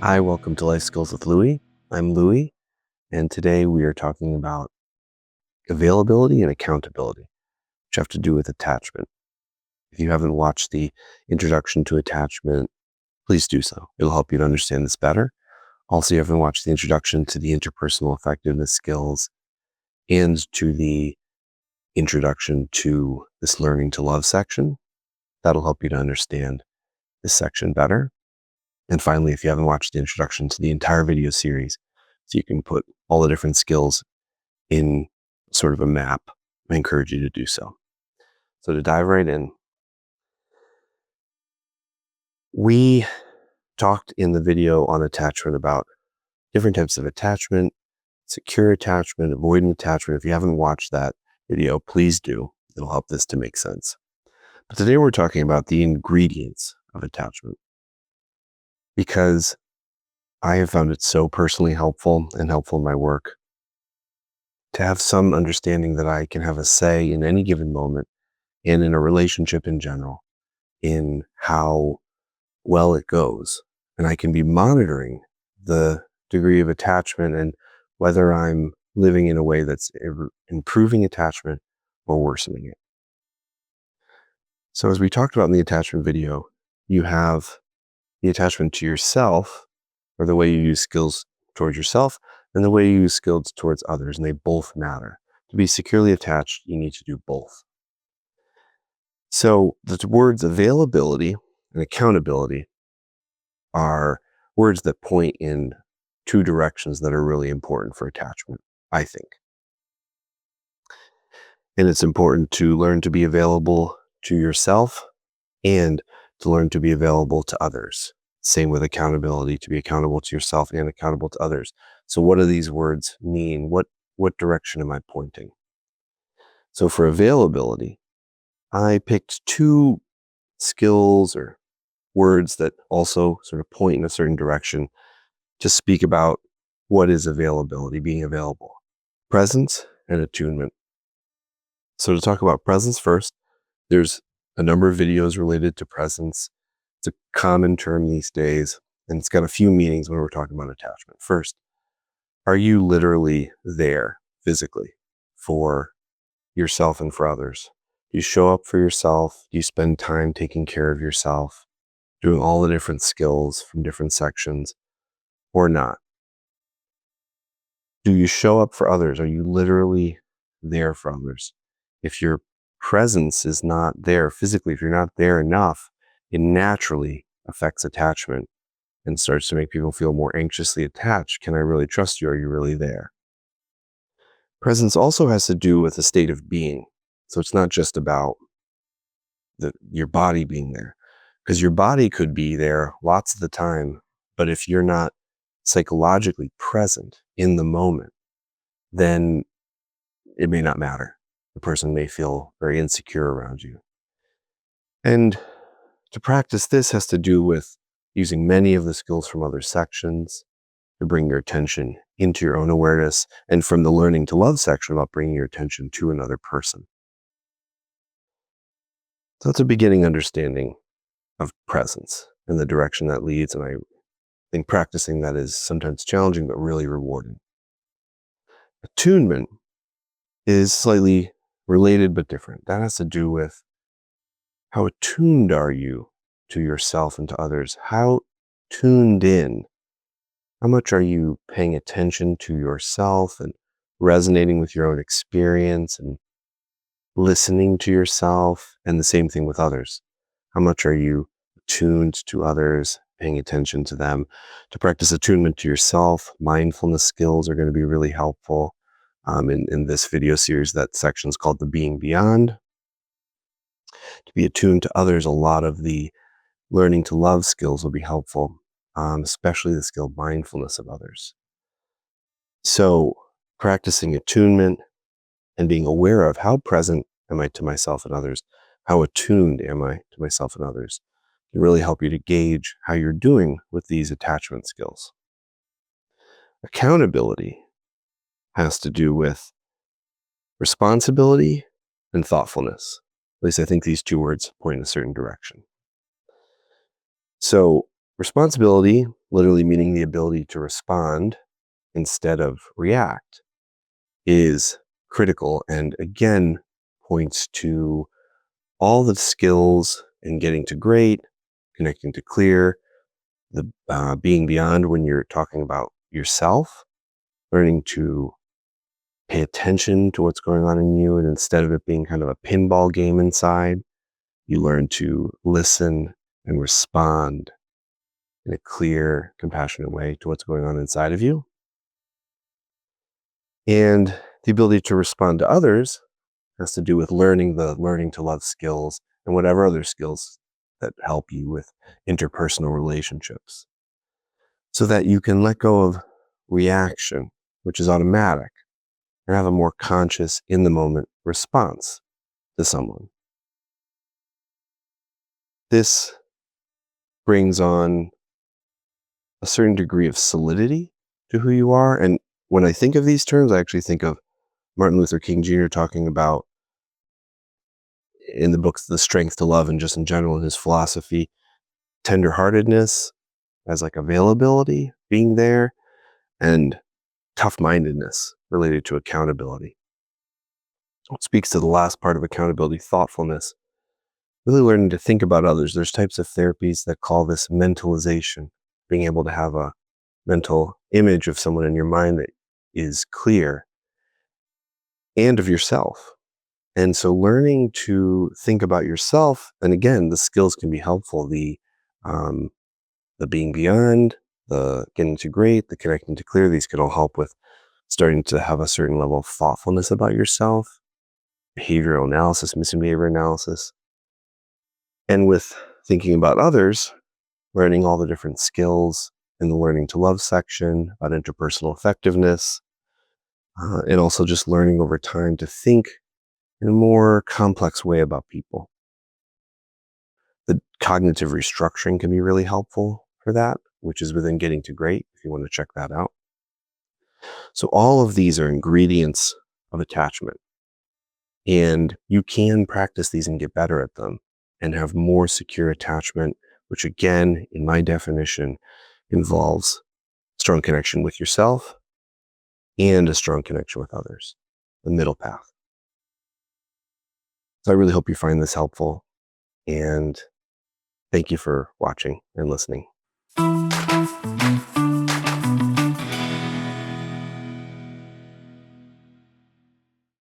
Hi, welcome to Life Skills with Louie. I'm Louie, and today we are talking about availability and accountability, which have to do with attachment. If you haven't watched the introduction to attachment, please do so. It'll help you to understand this better. Also, you haven't watched the introduction to the interpersonal effectiveness skills and to the introduction to this learning to love section. That'll help you to understand this section better. And finally, if you haven't watched the introduction to the entire video series, so you can put all the different skills in sort of a map, I encourage you to do so. So to dive right in, we talked in the video on attachment about different types of attachment, secure attachment, avoidant attachment. If you haven't watched that video, please do. It'll help this to make sense. But today we're talking about the ingredients of attachment, because I have found it so personally helpful and helpful in my work to have some understanding that I can have a say in any given moment and in a relationship in general, in how well it goes. And I can be monitoring the degree of attachment and whether I'm living in a way that's improving attachment or worsening it. So as we talked about in the attachment video, you have the attachment to yourself, or the way you use skills towards yourself, and the way you use skills towards others, and they both matter. To be securely attached, you need to do both. So the words availability and accountability are words that point in two directions that are really important for attachment, I think. And it's important to learn to be available to yourself and to learn to be available to others. Same with accountability, to be accountable to yourself and accountable to others. So what do these words mean? What direction am I pointing? So for availability, I picked two skills or words that also sort of point in a certain direction to speak about what is availability, being available. Presence and attunement. So to talk about presence first, there's a number of videos related to presence. It's a common term these days, and it's got a few meanings when we're talking about attachment. First, are you literally there physically for yourself and for others? Do you show up for yourself? Do you spend time taking care of yourself, doing all the different skills from different sections, or not? Do you show up for others? Are you literally there for others? If your presence is not there physically, if you're not there enough, it naturally affects attachment and starts to make people feel more anxiously attached. Can I really trust you? Are you really there? Presence also has to do with a state of being. So it's not just about your body being there, because your body could be there lots of the time, but if you're not psychologically present in the moment, then it may not matter. The person may feel very insecure around you. And to practice this has to do with using many of the skills from other sections to bring your attention into your own awareness, and from the learning to love section about bringing your attention to another person. So that's a beginning understanding of presence and the direction that leads. And I think practicing that is sometimes challenging, but really rewarding. Attunement is slightly related, but different. That has to do with how attuned are you to yourself and to others? How tuned in? How much are you paying attention to yourself and resonating with your own experience and listening to yourself? And the same thing with others. How much are you attuned to others, paying attention to them? To practice attunement to yourself, mindfulness skills are going to be really helpful. In this video series, that section is called The Being Beyond. To be attuned to others, a lot of the learning to love skills will be helpful, especially the skill mindfulness of others. So practicing attunement and being aware of how present am I to myself and others, how attuned am I to myself and others, can really help you to gauge how you're doing with these attachment skills. Accountability has to do with responsibility and thoughtfulness. At least I think these two words point in a certain direction. So Responsibility, literally meaning the ability to respond instead of react, is critical and again points to all the skills in getting to great, connecting to clear, the being beyond when you're talking about yourself, learning to pay attention to what's going on in you. And instead of it being kind of a pinball game inside, you learn to listen and respond in a clear, compassionate way to what's going on inside of you. And the ability to respond to others has to do with learning to love skills and whatever other skills that help you with interpersonal relationships so that you can let go of reaction, which is automatic, and have a more conscious, in the moment response to someone. This brings on a certain degree of solidity to who you are. And when I think of these terms, I actually think of Martin Luther King Jr. talking about in the books, The Strength to Love, and just in general in his philosophy, tenderheartedness as like availability, being there, and tough-mindedness related to accountability. It speaks to the last part of accountability, thoughtfulness, really learning to think about others. There's types of therapies that call this mentalization, being able to have a mental image of someone in your mind that is clear and of yourself. And so learning to think about yourself, and again, the skills can be helpful. The being beyond, the getting to great, the connecting to clear, these could all help with starting to have a certain level of thoughtfulness about yourself, behavioral analysis, missing behavior analysis. And with thinking about others, learning all the different skills in the learning to love section about interpersonal effectiveness, and also just learning over time to think in a more complex way about people. The cognitive restructuring can be really helpful for that, which is within Getting to Great, if you want to check that out. So all of these are ingredients of attachment. And you can practice these and get better at them and have more secure attachment, which again, in my definition, involves strong connection with yourself and a strong connection with others, the middle path. So I really hope you find this helpful, and thank you for watching and listening.